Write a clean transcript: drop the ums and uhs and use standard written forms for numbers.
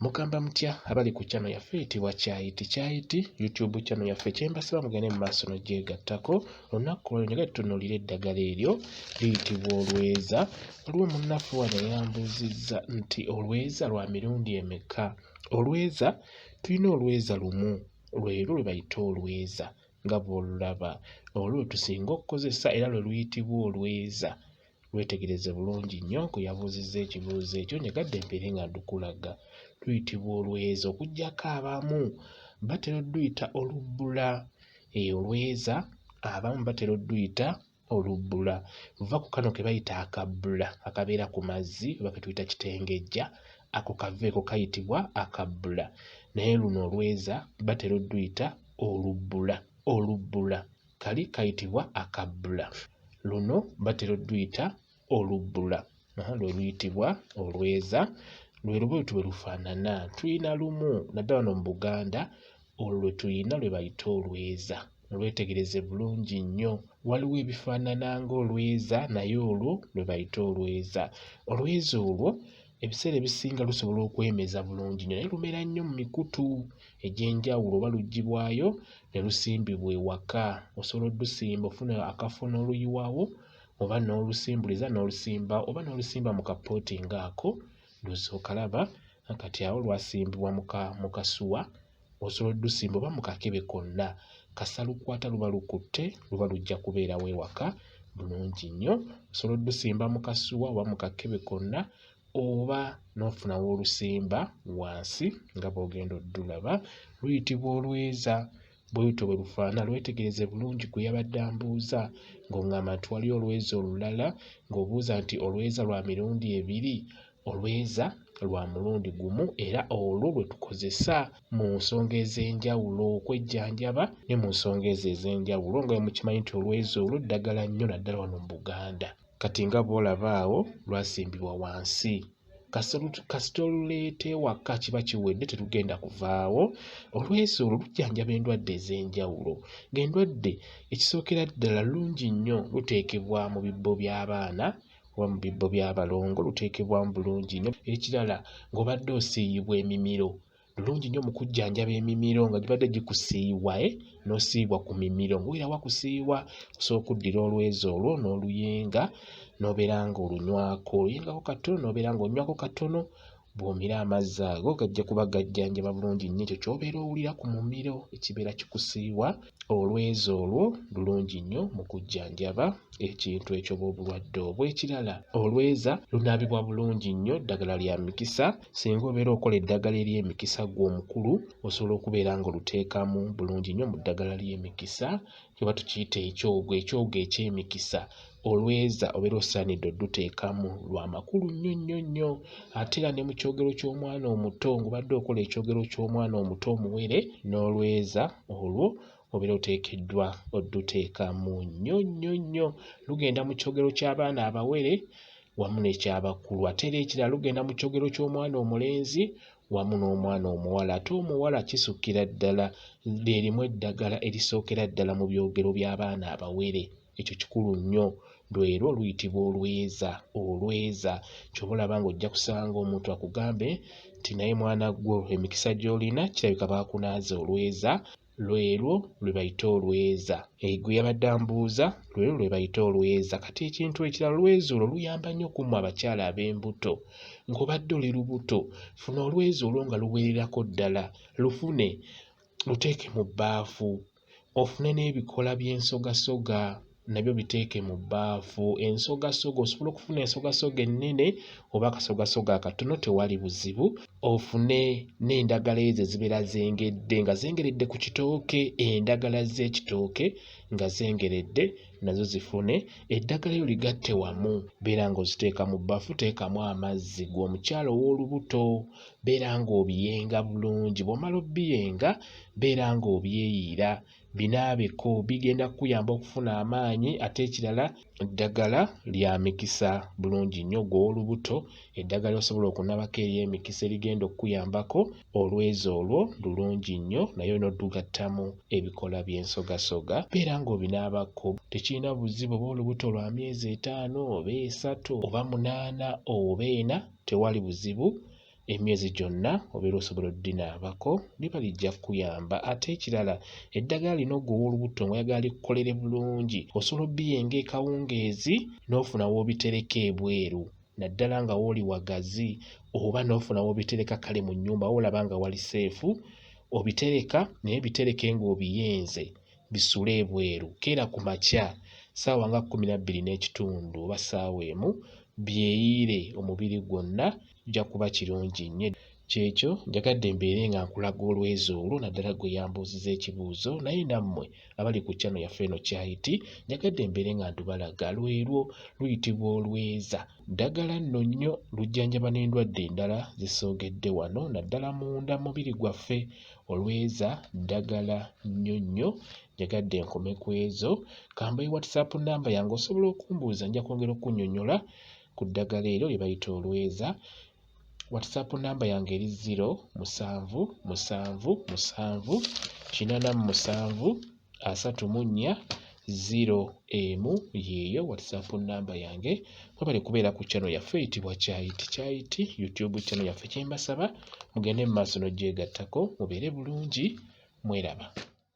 Mugamba mutya abali ku channel yaffe eyitibwa Kyayiti YouTube channel yaffe kyembasaba mugende mu maaso n'ogyegattako olunaku lw'olwo njagala tutunuulire eddagala eryo liyitibwa Olweza. Waliwo munnaffe wano yambuuzizza nti Olweza lwa mirundi emeka? Olweza tulina Olweza lumu lwero lwe bayita Olweza nga bw'olulaba olwo tusinga okukozesa era lwe luyitibwa Olweza. Lwetegereze bulungi nnyo kwe yabuuzizza ekibuuzo ekyo nyagadde mpeere nga ndukulaga. Luyitibwa Olweza okuggyako abamu batera odduyita Olubbula. Olweza abamu batera odduyita Olubbula. Vuba ku kano ke bayita akabbula akabeera ku mazzi oba ke tuyita kitengejja, ako kaveeko kayitibwa akabbula. Naye luno Olweza batera odduyita Olubbula kali kayitibwa akabbula. Luno batera odduyita Olubbula. Lwe luyitibwa Olweza. Lwe lubwe lufaanana. Tulina lumu naddala wano mu Buganda olwo lwe tulina lwe bayita Olweza. Olwetegereze bulungi nnyo. Waliwo ebifaanana ng'Olweza naye olwo lwe bayita Olweza. Olweza olwo ebiseera ebisinga lusobola okwemeza bulungi nnyo naye lumera nnyo mu mikutu egy'enjawulo oba luggyibwayo ne lusimbibwa ewaka. Osobola oddusimba ofune akafo n'oluyiwawo oba n'olusimbuliza n'olusimba oba n'olusimba mu kapooti ng'ako. Lw'osooka laba kati awo lwasimbibwa mu kasuwa, osobola oddusimba oba mu kakebe konna. Kasalukwata luba lukutte luba lujja kubeerawo ewaka bulungi nnyo. Osobola oddusimba mu kasuwa oba mu kakebe konna oba n'ofunawo olusimba wansi nga bw'ogenda oddulaba. Luyitibwa Olweza. Bwe lutyo bwe lufaanana. Lwetegereze bulungi gwe yabadde ambuuza ng'oŋŋamba nti waliyo Olweza olulala ng'obuuza nti Olweza lwa mirundi ebiri. Olweza lwa mulundi gumu era olwo lwe tukozesa mu nsonga ez'enjawulo okwejjanjaba ne mu nsonga ezo ez'enjawulo nga bwe mukimanyi nti Olweza olwo ddagala nnyo naddala wano mu Buganda. Kati nga bw'olaba awo lwasimbibwa wansi. Kasita oluleeta ewaka kiba kiwedde tetugenda kuvaawo. Olweza olwo lujjanjaba endwadde ez'enjawulo. Ng'endwadde ekisookera ddala lulungi nnyo luteekebwa mu bibbo by'abaana oba mu bibbo by'abalongo, luteekebwamu bulungi nnyo. Ekirala ng'obadde osiiyibwa emimiro, lulungi nnyo mu kujjanjaba emimiro nga gibadde gikusiiwa n'osiibwa ku mimiro. Ng'oyira wakusiiwa osobola okuddira Olweza olwo n'oluyenga n'obeera ng'olunywako. Oluyengako katono n'obeera ng'onywako katono. Bw'omira amazzi ago gajja kuba gajjanjaba bulungi nnyo ekyo ky'obeera owulira ku mumiro ekibeera kikusiiwa. Olweza olwo lulungi nnyo mu kujjanjaba ekintu ekyo bw'obulwadde obwo. Ekirala Olweza lunaabibwa bulungi nnyo, ddagala lya mikisa. Singa obeera okola eddagala ery'emikisa ggwe omukulu osobola okubeera ng'oluteekamu bulungi nnyo mu ddagala ly'emikisa kyoba tukiyita ekyogo eky'emikisa. Olweza obeera osaanidde odduteekamu lwa makulu nnyo. Ate era ne mu kyogero ky'omwana omuto ng'obadde okola ekyogero ky'omwana omuto omuwere n'Olweza olwo obeera oteekeddwa odduteekamu nnyo. Lugenda mu kyogero ky'abaana abawere wamu n'eky'abakulu. Ate era ekirala lugenda mu kyogero ky'omwana omulenzi wamu n'omwana omuwala. Ate omuwala kisukkira ddala lyerimu eddagala erisookera ddala mu byogero by'abaana abawere. Ekyo kikulu nnyo. Lwero luyitibwa Olweza. Ky'oba olaba ng'ojja kusanga omuntu akugambe nti naye mwana gwo emikisa gy'olina kirabika baakunaaza Olweza. Lwero lwe bayita Olweza. Gwe yabadde ambuuza lwero lwe bayita Olweza. Kati ekintu ekirala Olweza olwo luyamba nnyo ku mmwe abakyala ab'embuto. Ng'obadde oli lubuto funa Olweza olwo nga luwererako ddala. Lufune luteeke mu bbaafu. Ofune n'ebikola by'ensogasoga nabyo biteeke mu bbaafu. Ensogasoga osobola okufuna ensogasoga ennene oba akasogasoga akatono tewali buzibu. Ofune n'endagala ezo ezibeera zengedde nga zengeredde ku kitooke, endagala z'ekitooke nga zengeredde nazo zifune. Eddagala eryo ligatte wamu, beera ng'oziteeka mu bbaafu, teekamu amazzi. Ggwe omukyala ow'olubuto beera ng'obiyenga bulungi. Bw'omala obbiyenga beera ng'obyeyiira. Binaabeko bigenda kukuyamba okufuna amaanyi. Ate ekirala eddagala lya mikisa bulungi nnyo gw'olubuto. Eddagala osobola okunabako ery'emikisa erigenda okukuyambako. Olweza olwo lulungi nnyo naye n'oddugattamu ebikola by'ensogasoga. Beera ng'obinaabako. Tekirina buzibu oba olubuto lwa myezi 5 oba 3 oba 8 oba 4 tewali buzibu. emyezi gyonna obeera osobola oddinaabako liba lijja kukuyamba. Ate ekirala eddagala lino ogw'owa olubuto ng'oyagala likukolere bulungi osobola obbiyenga ekawungeezi n'ofuna w'obitereka ebweru naddala nga wooli wagazi oba n'ofuna w'obitereka kale mu nnyumba olaba nga wali seefu obitereka naye bitereke ng'obiyenze bisule ebweru. Keera ku makya ssaawa nga 12:30 oba ssaawa emu byeyiire omubiri gwonna kijja kuba kirungi nnyo. Kyekyo njagadde mbeere nga nkulaga olwezo olwo naddala gwe yambuuziza ekibuuzo naye nammwe abali ku channel yaffe eno Kyayiti njagadde mbeere nga ndubalaga lwerwo luyitibwa olweza. Ddagala nno nnyo lujjanjaba n'endwadde endala zisoogedde wano naddala munda mubiri gwaffe. Olweza ddagala nnyo nnyo. Njagadde nkome ku ezo kamba WhatsApp namba yange osobola okumbuuza nja kwongera okunnyonnyola ku ddagala eryo lye bayita olweza. WhatsApp namba yange eri 0777373401 yeeyo WhatsApp namba yange. Mwebale kubeera ku channel yaffe eyitibwa Kyayiti YouTube channel yaffe. Kyembasaba mugende mu maaso n'ogyegattako mubeere bulungi. Mweraba.